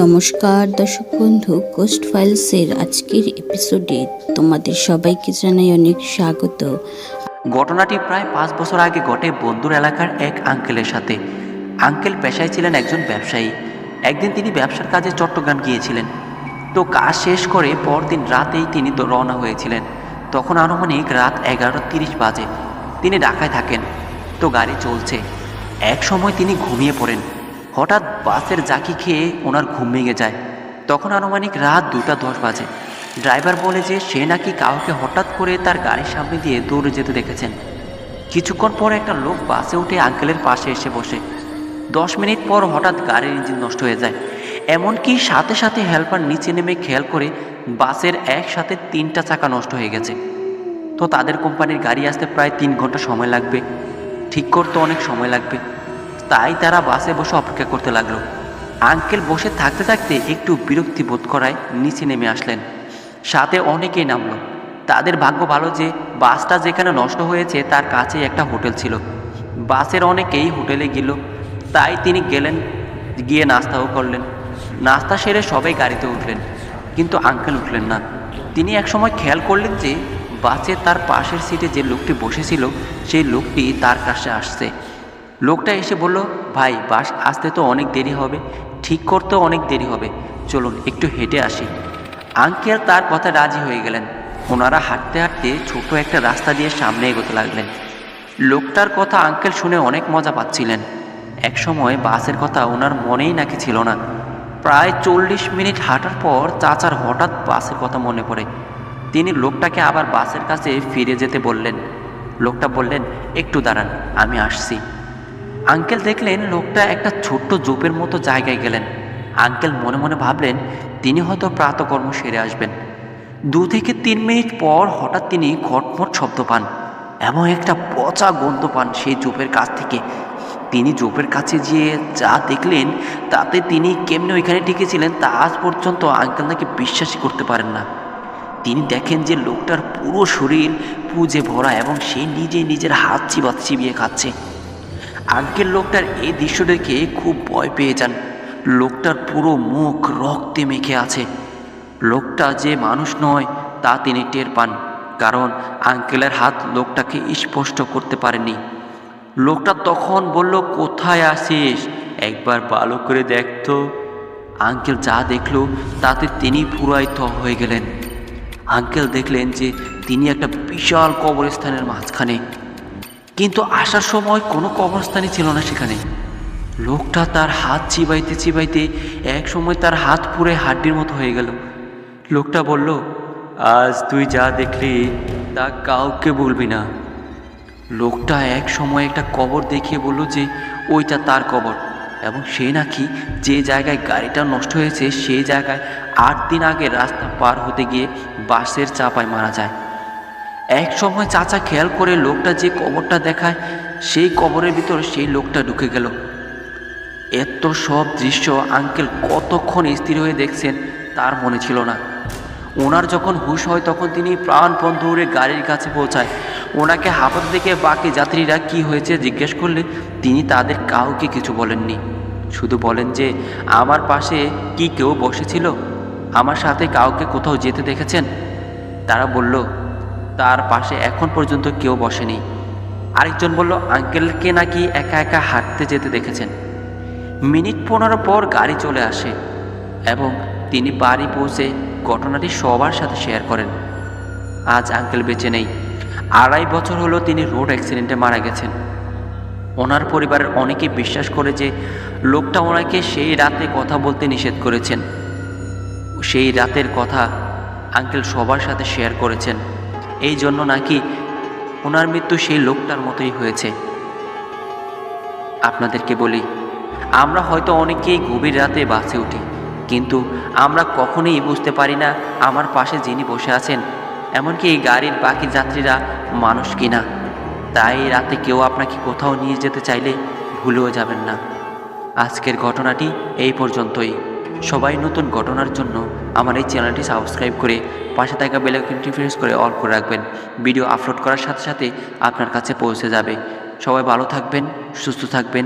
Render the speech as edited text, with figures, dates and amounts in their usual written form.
নমস্কার দর্শক বন্ধু, কোস্ট ফাইলসের আজকের এপিসোডে তোমাদের সবাইকে জানাই অনেক স্বাগত। ঘটনাটি প্রায় 5 বছর আগে ঘটে বন্ধুর এলাকার এক আঙ্কেলের সাথে। আঙ্কেল পেশায় ছিলেন একজন ব্যবসায়ী। একদিন তিনি ব্যবসার কাজে চট্টগ্রাম গিয়েছিলেন। তো কাজ শেষ করে পরদিন রাতেই তিনি রওনা হয়েছিলেন। তখন আনুমানিক রাত 11:30 বাজে। তিনি ঢাকায় থাকেন। তো গাড়ি চলছে, এক সময় তিনি ঘুমিয়ে পড়েন। হঠাৎ বাসের জাকি খেয়ে ওনার ঘুম ভেঙে যায়। তখন আনুমানিক রাত 2:10 বাজে। ড্রাইভার বলে যে সে নাকি কাউকে হঠাৎ করে তার গাড়ির সামনে দিয়ে দৌড়ে যেতে দেখেছেন। কিছুক্ষণ পর একটা লোক বাসে উঠে আঙ্কেলের পাশে এসে বসে। 10 মিনিট পর হঠাৎ গাড়ির ইঞ্জিন নষ্ট হয়ে যায়। এমনকি সাথে সাথে হেল্পার নিচে নেমে খেয়াল করে বাসের একসাথে 3টা চাকা নষ্ট হয়ে গেছে। তো তাদের কোম্পানির গাড়ি আসতে প্রায় 3 ঘন্টা সময় লাগবে, ঠিক করতে অনেক সময় লাগবে। তাই তারা বাসে বসে অপেক্ষা করতে লাগলো। আঙ্কেল বসে থাকতে থাকতে একটু বিরক্তি বোধ করায় নিচে নেমে আসলেন। সাথে অনেকেই নামলো। তাদের ভাগ্য ভালো যে বাসটা যেখানে নষ্ট হয়েছে তার কাছেই একটা হোটেল ছিল। বাসের অনেকেই হোটেলে গেল, তাই তিনি গেলেন, গিয়ে নাস্তাও করলেন। নাস্তা সেরে সবাই গাড়িতে উঠলেন, কিন্তু আঙ্কেল উঠলেন না। তিনি একসময় খেয়াল করলেন যে বাসে তার পাশের সিটে যে লোকটি বসেছিল সেই লোকটি তার কাছে আসছে। লোকটা এসে বলল, ভাই বাস আসতে তো অনেক দেরি হবে, ঠিক করতেও অনেক দেরি হবে, চলুন একটু হেঁটে আসি। আঙ্কেল তার কথা রাজি হয়ে গেলেন। ওনারা হাঁটতে হাঁটতে ছোট একটা রাস্তা দিয়ে সামনে এগোতে লাগলেন। লোকটার কথা আঙ্কেল শুনে অনেক মজা পাচ্ছিলেন। একসময় বাসের কথা ওনার মনেই নাকি ছিল না। প্রায় 40 মিনিট হাঁটার পর চাচার হঠাৎ বাসের কথা মনে পড়ে। তিনি লোকটাকে আবার বাসের কাছে ফিরে যেতে বললেন। লোকটা বললেন, একটু দাঁড়ান, আমি আসছি। আঙ্কেল দেখলেন লোকটা একটা ছোট্ট জোপের মতো জায়গায় গেলেন। আঙ্কেল মনে মনে ভাবলেন তিনি হয়তো প্রাতকর্ম সেরে আসবেন। 2 থেকে 3 মিনিট পর হঠাৎ তিনি খটমট শব্দ পান এবং একটা পচা গন্ধ পান সেই জোপের কাছ থেকে। তিনি জোপের কাছে গিয়ে যা দেখলেন তাতে তিনি কেমনে ওইখানে টিকেছিলেন তা আজ পর্যন্ত আঙ্কেল নাকি বিশ্বাসই করতে পারেন না। তিনি দেখেন যে লোকটার পুরো শরীর পুজে ভরা এবং সে নিজের হাত চিবিয়ে খাচ্ছে। আঙ্কেল লোকটার এই দৃশ্য দেখে খুব ভয় পেয়ে যান। লোকটার পুরো মুখ রক্তে মেখে আছে। লোকটা যে মানুষ নয় তা তিনি টের পান, কারণ আঙ্কেলের হাত লোকটাকে স্পষ্ট করতে পারেনি। লোকটা তখন বলল, কোথায় আসিস, একবার ভালো করে দেখতো। আঙ্কেল যা দেখলো তাতে তিনি পুরাই থ হয়ে গেলেন। আঙ্কেল দেখলেন যে তিনি একটা বিশাল কবরস্থানের মাঝখানে, কিন্তু আসার সময় কোনো কবরস্থানই ছিল না সেখানে। লোকটা তার হাত চিবাইতে এক সময় তার হাত পুরে হাড্ডির মতো হয়ে গেল। লোকটা বলল, আজ তুই যা দেখলি তা কাউকে বলবি না। লোকটা এক সময় একটা কবর দেখিয়ে বলল যে ওইটা তার কবর, এবং সে নাকি যে জায়গায় গাড়িটা নষ্ট হয়েছে সেই জায়গায় 8 দিন আগে রাস্তা পার হতে গিয়ে বাসের চাপায় মারা যায়। এক সময় চাচা খেয়াল করে লোকটা যে কবরটা দেখায় সেই কবরের ভিতর সেই লোকটা ঢুকে গেল। এত সব দৃশ্য আঙ্কেল কতক্ষণ স্থির হয়ে দেখছেন তার মনে ছিল না। ওনার যখন হুঁশ হয় তখন তিনি প্রাণপণ দৌড়ে গাড়ির কাছে পৌঁছায়। ওনাকে হাঁপাতে দেখে বাকি যাত্রীরা কি হয়েছে জিজ্ঞেস করলে তিনি তাদের কাউকে কিছু বলেননি। শুধু বলেন যে, আমার পাশে কি কেউ বসেছিল, আমার সাথে কাউকে কোথাও যেতে দেখেছেন? তারা বলল, তার পাশে এখন পর্যন্ত কেউ বসেনি। আরেকজন বলল, আঙ্কেলকে নাকি একা একা হাঁটতে যেতে দেখেছেন। মিনিট 15 পর গাড়ি চলে আসে এবং তিনি বাড়ি পৌঁছে ঘটনাটি সবার সাথে শেয়ার করেন। আজ আঙ্কেল বেঁচে নেই। 2.5 বছর হলো তিনি রোড অ্যাক্সিডেন্টে মারা গেছেন। ওনার পরিবারের অনেকেই বিশ্বাস করে যে লোকটা ওনাকে সেই রাতে কথা বলতে নিষেধ করেছেন। সেই রাতের কথা আঙ্কেল সবার সাথে শেয়ার করেছেন। এই জন্য নাকি ওনার মৃত্যু সেই লোকটার মতোই হয়েছে। আপনাদেরকে বলি, আমরা হয়তো অনেকেই গভীর রাতে বাসে উঠি, কিন্তু আমরা কখনোই বুঝতে পারি না আমার পাশে যিনি বসে আছেন, এমনকি এই গাড়ির বাকি যাত্রীরা মানুষ কিনা। তাই রাতে কেউ আপনাকে কোথাও নিয়ে যেতে চাইলে ভুলেও যাবেন না। আজকের ঘটনাটি এই পর্যন্তই। সবাই নতুন ঘটনার জন্য আমার এই চ্যানেলটি সাবস্ক্রাইব করে পাশে থাকা বেল আইকনটি প্রেস করে অল করে রাখবেন। ভিডিও আপলোড করার সাথে সাথে আপনার কাছে পৌঁছে যাবে। সবাই ভালো থাকবেন, সুস্থ থাকবেন।